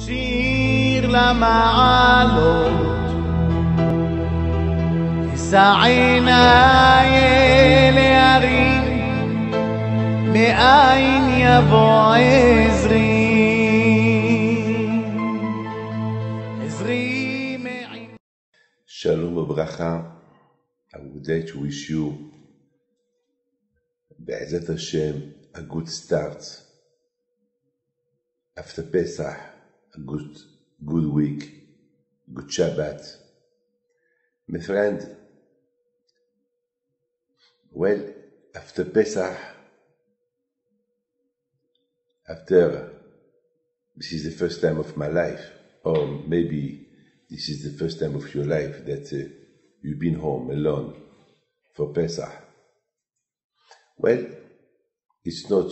שיר למעלות, אשא עיניי אל ההרים, מאין יבוא עזרי, עזרי מעם. Shalom Abracha. I would like to wish you, Be'ezat Hashem, a good start. After Pesach, a good week, good Shabbat. My friend, well, after Pesach, this is the first time of my life, or maybe this is the first time of your life that you've been home alone for Pesach. Well, it's not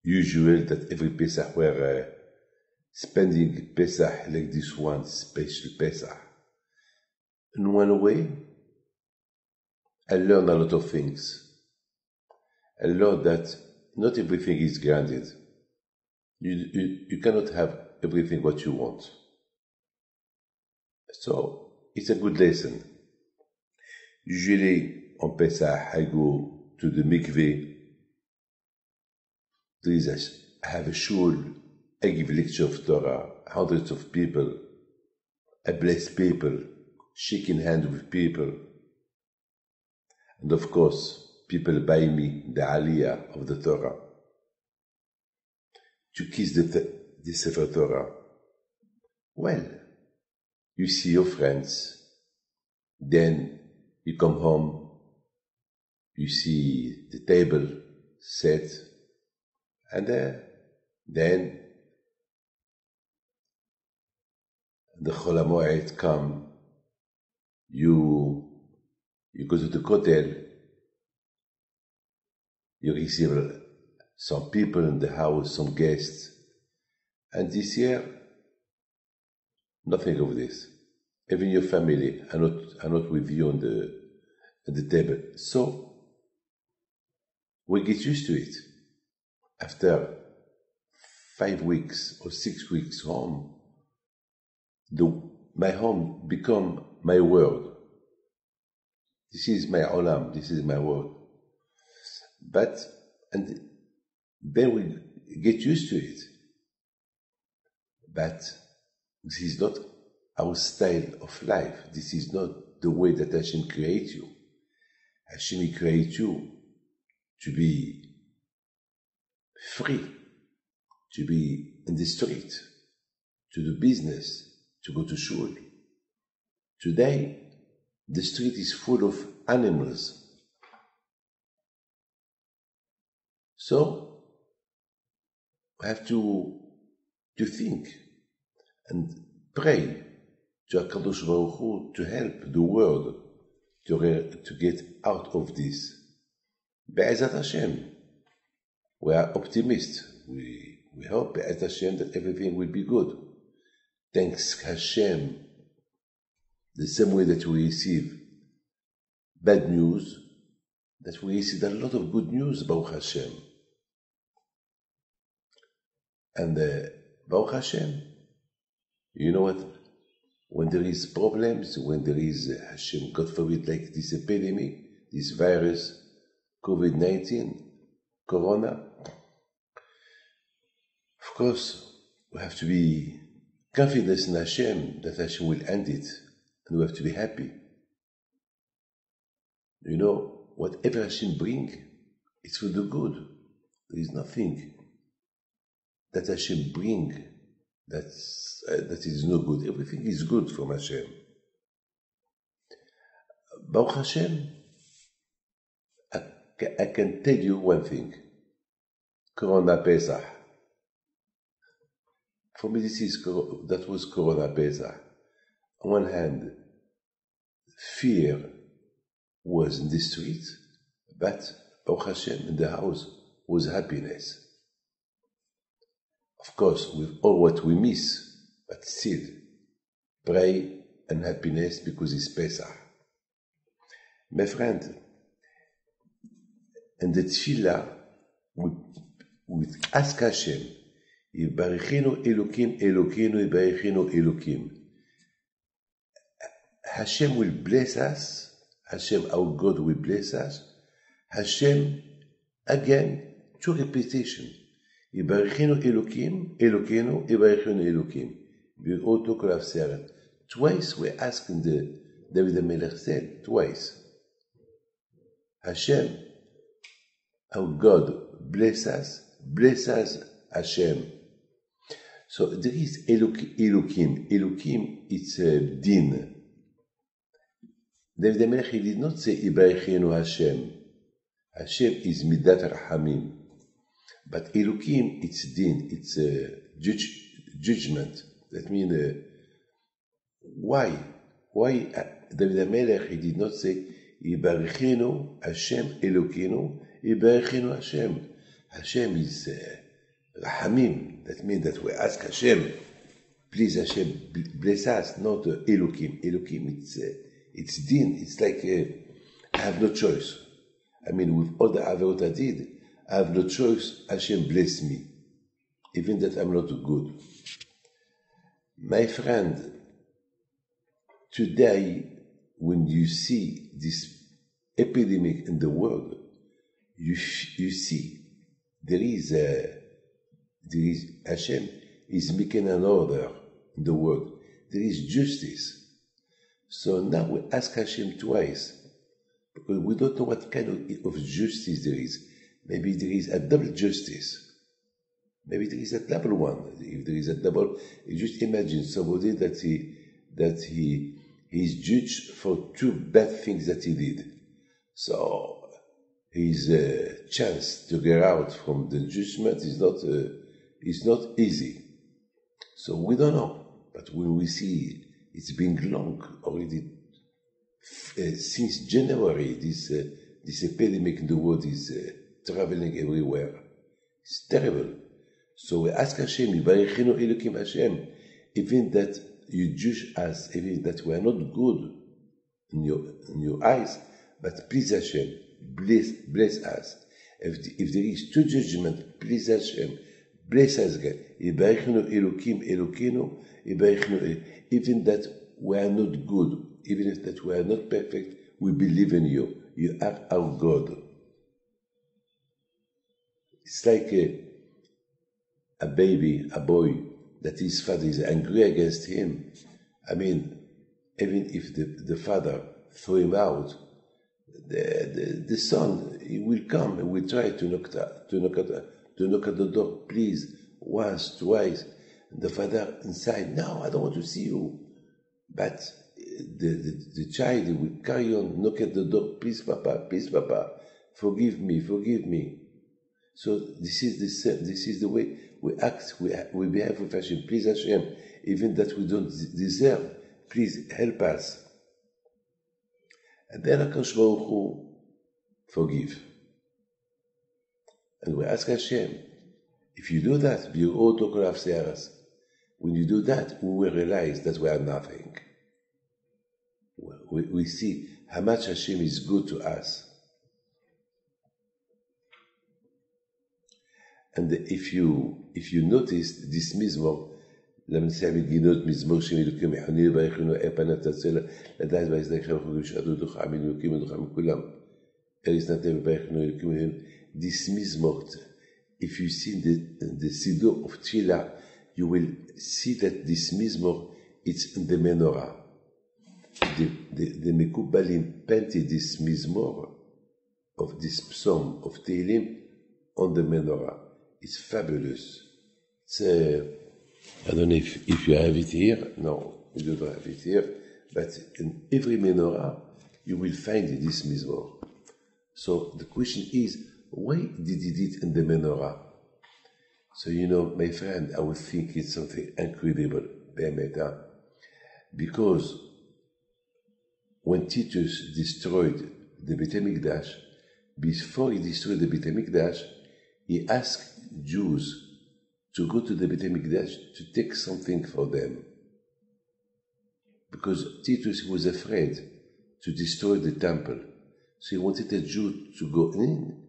usual that every Pesach we're spending Pesach like this one special Pesach. In one way, I learned a lot of things. I learned that not everything is granted. You cannot have everything what you want. So, it's a good lesson. Usually, on Pesach, I go to the mikveh. I have a shul, I give lecture of Torah, hundreds of people. I bless people, shaking hands with people. And of course, people buy me the aliyah of the Torah. To kiss the Sefer Torah. Well, you see your friends, then you come home, you see the table set, and then the Chol HaMoed come, you go to the kotel, you receive some people in the house, some guests, and this year, nothing of this. Even your family are not with you at the table. So we get used to it. After 5 weeks or 6 weeks home, my home become my world. This is my olam. This is my world. And then we get used to it. But this is not our style of life. This is not the way that Hashem creates you. Hashem creates you to be free, to be in the street, to do business, to go to shul. Today, the street is full of animals. So, we have to think and pray to HaKadosh Baruch Hu to help the world to get out of this. Be'ezat Hashem. We are optimists. We hope Be'ezat Hashem that everything will be good. Thanks Hashem. The same way that we receive bad news, that we receive a lot of good news about Hashem. And Baruch Hashem, you know what? When there is problems, when there is, Hashem, God forbid, like this epidemic, this virus, COVID-19, Corona, of course, we have to be confident in Hashem that Hashem will end it, and we have to be happy. You know, whatever Hashem brings, it's for the good. There is nothing that Hashem brings that is no good. Everything is good from Hashem. Baruch Hashem, I can tell you one thing. Corona Pesach. For me, that was Corona Pesach. On one hand, fear was in the street, but Baruch Hashem in the house was happiness. Of course, with all what we miss, but still, pray and happiness because it's Pesach. My friend, in the tefillah, we ask Hashem Yibarichenu Elokim, Elokeinu, Yibarichenu Elokim. Hashem will bless us. Hashem, our God, will bless us. Hashem, again, two repetition. Yibarichenu Elokim, Elokeinu, Yibarichenu Elokim. Be'oto kol ha'seret. Twice we ask in the David HaMelech said, twice. Hashem, our God, bless us, Hashem. So there is Elokim. Elokim, it's a din. David HaMelech, he did not say, Yibarichenu Hashem. Hashem is Midat Rahamim. But Elokim, it's din, it's a judgment. That means, why David HaMelech, he did not say, Yibarichenu Hashem Elokeinu, Yibarichenu Hashem. Hashem is Rahamim. That means that we ask Hashem, please Hashem, bless us, not Elokim. Elokim, it's din. It's like, I have no choice. I mean, with all the averot I did, I have no choice. Hashem bless me, even that I'm not good. My friend, today, when you see this epidemic in the world, you see there is Hashem is making an order in the world. There is justice. So now we ask Hashem twice, because we don't know what kind of justice there is. Maybe there is a double justice. Maybe there is a double one. If there is a double, you just imagine somebody that he is judged for two bad things that he did. So his chance to get out from the judgment is not easy. So we don't know. But when we see it's been long already, since January, this epidemic in the world is traveling everywhere. It's terrible. So we ask Hashem, Yibarichenu Elokim Hashem, even that you judge us, even that we are not good in your eyes, but please Hashem, bless us. If there is two judgment, please Hashem, bless us again. Yibarichenu Elokim Elokeinu, Yibarichenu, even that we are not good, even if that we are not perfect, we believe in you. You are our God. It's like a baby, a boy, that his father is angry against him. I mean, even if the father throw him out, the son, he will come and will try to knock at the door, please, once, twice. And the father inside, no, I don't want to see you. But the child will carry on, knock at the door, please, Papa, forgive me. So this is the way we act, we behave with Hashem. Please Hashem, even that we don't deserve, please help us. And then HaKadosh Baruch Hu forgive. And we ask Hashem, if you do that, when you do that, we will realize that we are nothing. We see how much Hashem is good to us. And if you notice this mizmor, למה נצא בגינות מזמור שם אלוקים מחוני לברכנו פנה תצא לדעת בהזדקה וחוגים שעדו דוחה עמין אלוקים ודוחה מכולם אריס נתן ברכנו אלוקים מהם. This mizmor, if you see the Siddur of Tfilah, you will see that this mizmor, it's in the menorah. The Mekubalim painted this mizmor of this psalm of Tehillim on the menorah. It's fabulous. It's I don't know if you have it here. No, you don't have it here. But in every menorah, you will find this mizmor. So the question is, why did he do it in the menorah? So, my friend, I would think it's something incredible, because when Titus destroyed the Beit HaMikdash, before he destroyed the Beit HaMikdash, he asked Jews to go to the Beit HaMikdash to take something for them. Because Titus was afraid to destroy the temple. So he wanted a Jew to go in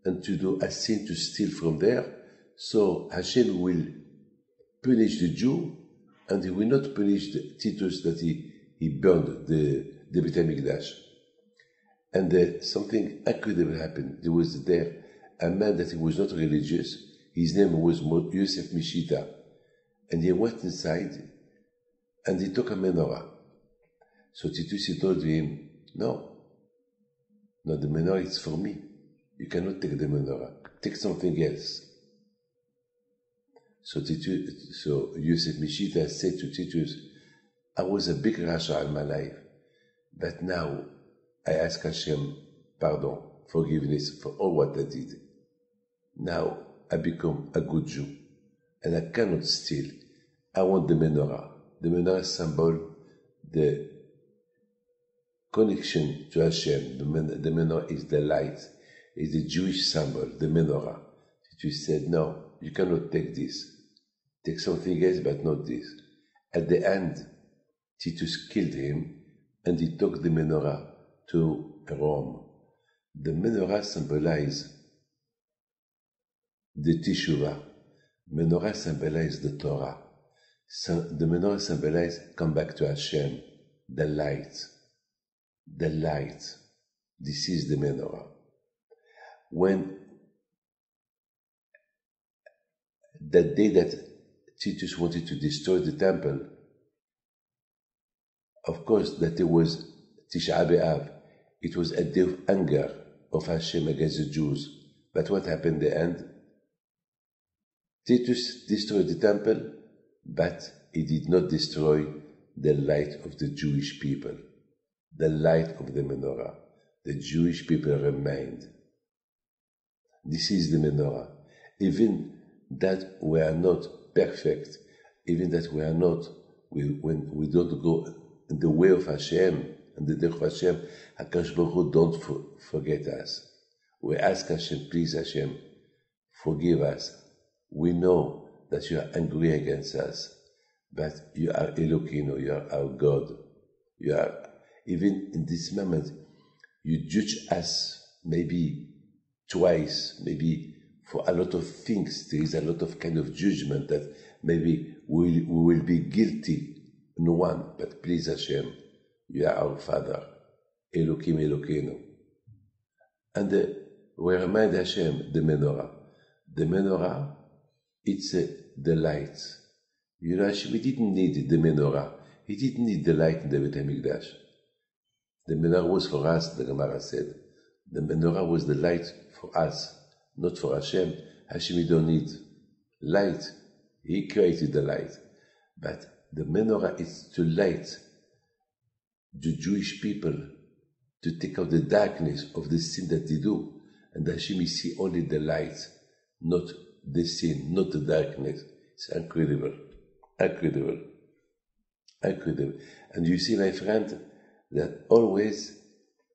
and to do a sin to steal from there. So Hashem will punish the Jew, and he will not punish Titus that he burned the Beit HaMikdash. And something incredible happened. There was there a man that he was not religious. His name was Yosef Mishita. And he went inside and he took a menorah. So Titus, he told him, no, the menorah is for me. You cannot take the menorah. Take something else. So Yosef Mishita said to Titus, I was a big rasha in my life, but now I ask Hashem pardon, forgiveness for all what I did. Now I become a good Jew, and I cannot steal. I want the menorah. The menorah symbol the connection to Hashem. The menorah is the light, is the Jewish symbol, the menorah. Titus said, no, you cannot take this. Take something else, but not this. At the end, Titus killed him, and he took the menorah to Rome. The menorah symbolizes the Teshuvah. Menorah symbolizes the Torah. The menorah symbolizes come back to Hashem, the light. The light. This is the menorah. When that day that Titus wanted to destroy the temple, of course that it was Tisha B'Av. It was a day of anger of Hashem against the Jews. But what happened in the end? Titus destroyed the temple, but he did not destroy the light of the Jewish people, the light of the menorah. The Jewish people remained. This is the menorah. Even that we are not perfect, even that we are not, when we don't go in the way of Hashem, and the day of Hashem, HaKadosh Baruch Hu don't forget us. We ask Hashem, please Hashem, forgive us. We know that you are angry against us, but you are Elokeinu, you are our God. You are, even in this moment, you judge us maybe twice, maybe for a lot of things. There is a lot of kind of judgment that maybe we will be guilty in one, but please Hashem, you are our Father, Elokim Elokeinu. And we remind Hashem the menorah. The menorah, it's the light. You know, Hashem didn't need the menorah. He didn't need the light in the Beit HaMikdash. The menorah was for us, the Gemara said. The menorah was the light for us, not for Hashem. Hashem don't need light. He created the light. But the menorah is to light the Jewish people, to take out the darkness of the sin that they do. And Hashem is see only the light, not the sin, not the darkness. It's incredible. Incredible. Incredible. And you see, my friend, that always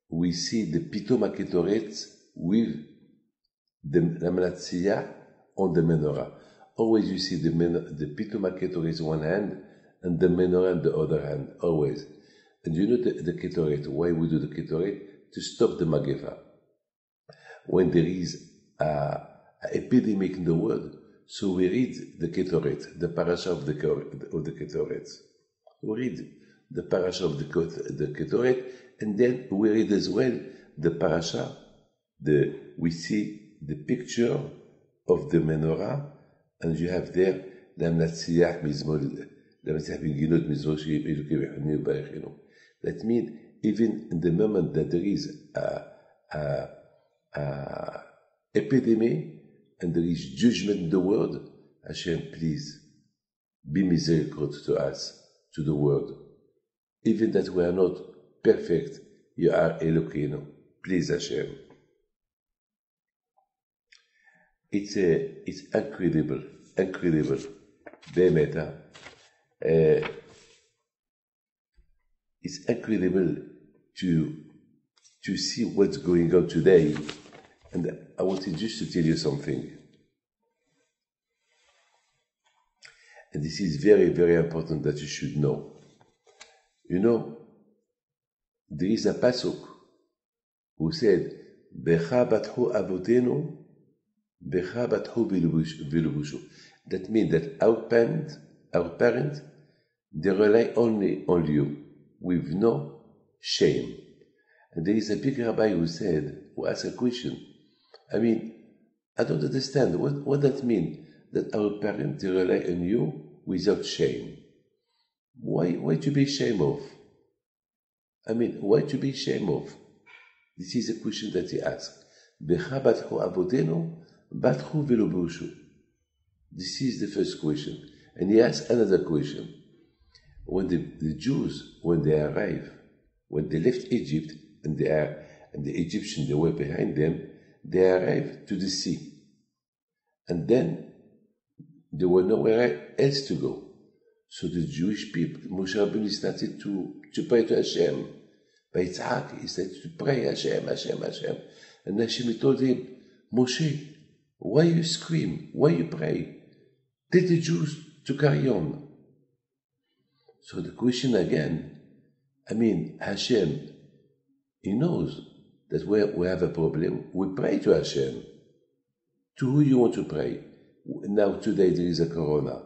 we see the Pitom HaKetoret with the Manatziyah on the menorah. Always you see the Pitom HaKetoret one hand and the menorah on the other hand, always. And you know the Ketoret, why we do the Ketoret? To stop the Magefa. When there is an epidemic in the world, so we read the Ketoret, the parasha of the Ketoret. We read the parasha of the Ketoret, and then we read as well the parasha, we see the picture of the menorah, and you have there, Lamnatziyah Mizmol, Lamnatziyah Binginot Mizmol She'elukim Echonu Ba'echenu. That means, even in the moment that there is a epidemic, and there is judgment in the world, Hashem, please, be misericordious to us, to the world. Even that we are not perfect, you are Elokeinu. Please, Hashem. It's incredible, incredible. Be'emet, it's incredible to see what's going on today. And I wanted just to tell you something. And this is very, very important that you should know. You know, there is a pasuk who said, Becha bathu avotenu, becha bathu bilubushu. That means that our parent, they rely only on you with no shame. And there is a big rabbi who asked a question. I mean, I don't understand what that means, that our parents, they rely on you without shame. Why to be ashamed of? I mean, why to be ashamed of? This is a question that he asked. This is the first question. And he asked another question. When the Jews, when they left Egypt, and the Egyptians, they were behind them, they arrived to the sea. And then there was nowhere else to go. So the Jewish people, Moshe Rabbeinu started to pray to Hashem. By Yitzhak, he started to pray, Hashem, Hashem, Hashem. And Hashem told him, Moshe, why you scream? Why you pray? Tell the Jews to carry on. So the question again, I mean, Hashem, he knows that we have a problem. We pray to Hashem. To who you want to pray? Now today there is a corona.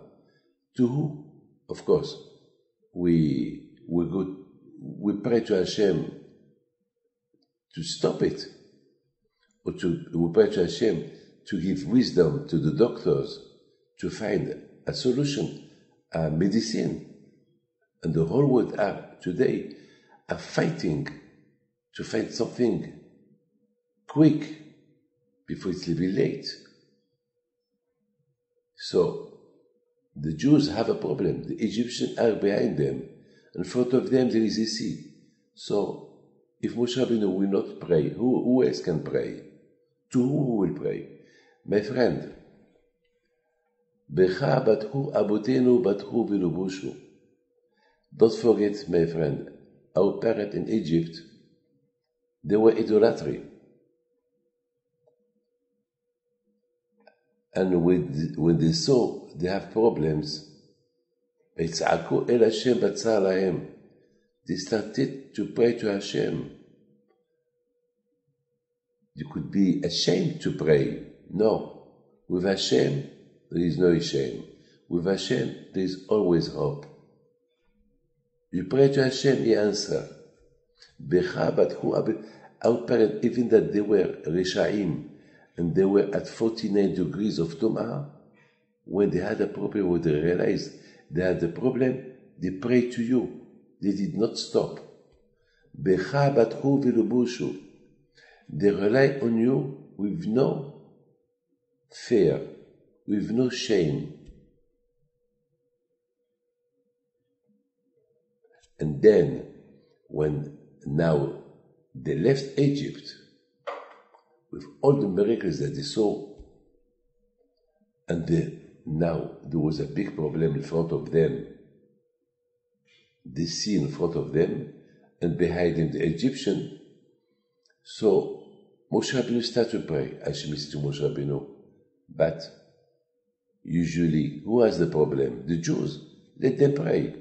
To who? Of course, we pray to Hashem to stop it. Or we pray to Hashem to give wisdom to the doctors to find a solution, a medicine. And the whole world today are fighting to find something quick before it's a little late. So the Jews have a problem. The Egyptians are behind them. In front of them there is a sea. So if Moshe Rabbeinu will not pray, who else can pray? To who will pray? My friend, Becha batchu abotenu batchu v'lubushu. Don't forget, my friend, our parents in Egypt, they were idolatry. And when they saw they have problems, they started to pray to Hashem. You could be ashamed to pray. No. With Hashem, there is no shame. With Hashem, there is always hope. You pray to Hashem, He answers. Our parents, even that they were Reshaim, and they were at 49 degrees of Tum'ah, when they had a problem, when they realized they had a problem, they prayed to you. They did not stop. They rely on you with no fear, with no shame. And then, when now they left Egypt, with all the miracles that they saw, and now there was a big problem in front of them. The sea in front of them, and behind them the Egyptian. So Moshe Rabbeinu started to pray. Hashem said to Moshe Rabbeinu, but usually, who has the problem? The Jews. Let them pray.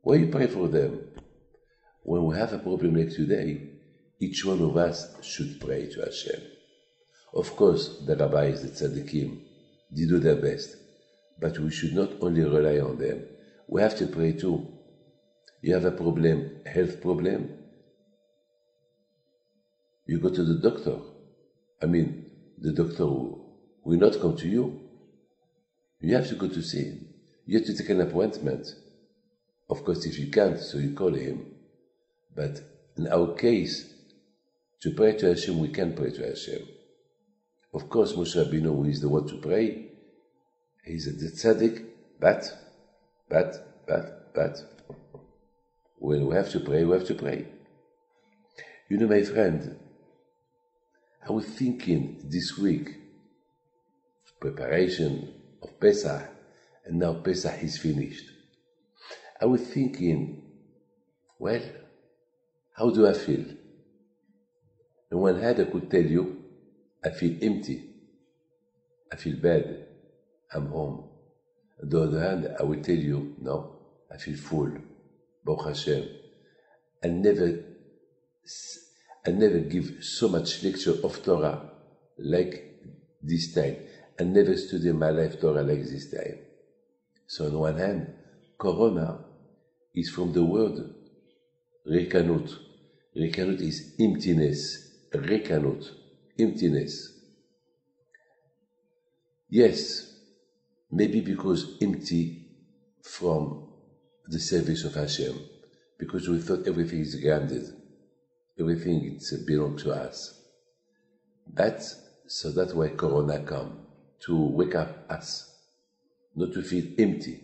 Why you pray for them? When we have a problem like today, each one of us should pray to Hashem. Of course, the rabbis, the tzaddikim, they do their best. But we should not only rely on them. We have to pray too. You have a problem, health problem, you go to the doctor. I mean, the doctor will not come to you. You have to go to see him. You have to take an appointment. Of course, if you can't, so you call him. But in our case, to pray to Hashem, we can pray to Hashem. Of course, Moshe Rabbeinu is the one to pray. He's a tzaddik, but, when we have to pray, we have to pray. You know, my friend, I was thinking this week, preparation of Pesach, and now Pesach is finished. I was thinking, well, how do I feel? On one hand, I could tell you, I feel empty. I feel bad. I'm home. On the other hand, I will tell you, no, I feel full. Baruch Hashem. I never give so much lecture of Torah like this time. I never studied my life Torah like this time. So on one hand, Corona is from the word rekanut. Rekanut is emptiness. Rekanut, emptiness. Yes, maybe because empty from the service of Hashem, because we thought everything is granted, everything belongs to us. But so that's why Corona come, to wake up us, not to feel empty.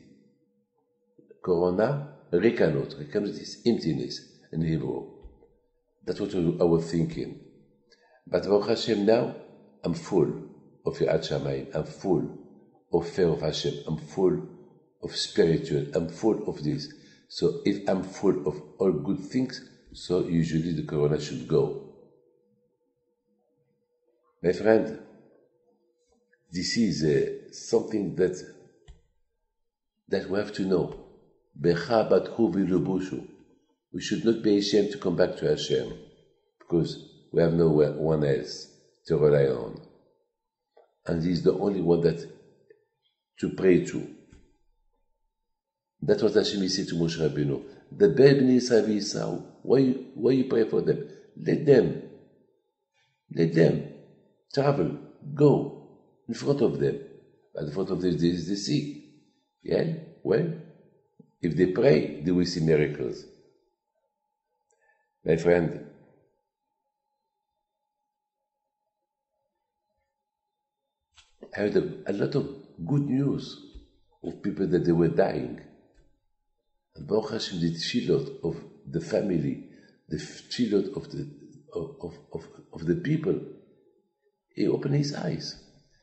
Corona, rekanut. Rekanut is emptiness in Hebrew. That's what I was thinking. But Baruch Hashem, now I'm full of Yirat Shamayim. I'm full of fear of Hashem. I'm full of spiritual. I'm full of this. So if I'm full of all good things, so usually the Corona should go. My friend, this is something that we have to know. Becha batchu v'lubushu. We should not be ashamed to come back to Hashem, because we have no one else to rely on. And He is the only one that to pray to. That's what Hashem said to Moshe Rabbeinu. The Bnei Yisrael, why you pray for them? Let them travel, go in front of them. In front of them there is the sea. Yeah, well, if they pray, they will see miracles. My friend, I heard a lot of good news of people that they were dying. And Baruch Hashem, the tefillot of the family, the tefillot of the people, he opened his eyes.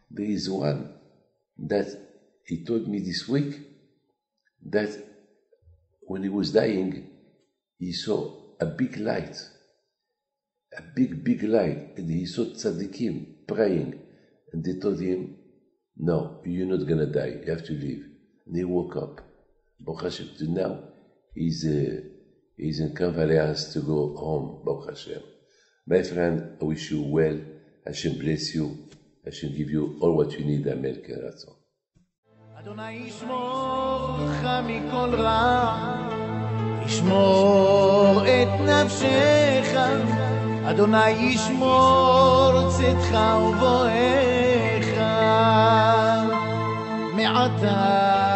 There is one that he told me this week that when he was dying, he saw a big light, a big light, and he saw tzaddikim praying, and they told him, no, you're not going to die, you have to live. And he woke up. Baruch Hashem, now he's in convalescence to go home, Baruch Hashem. My friend, I wish you well. Hashem bless you. Hashem give you all what you need. Amen. Keratzon. אדוני ישמור לך מכל רע, ישמור את נפשך, אדוני ישמור צאתך ובואך, מעתה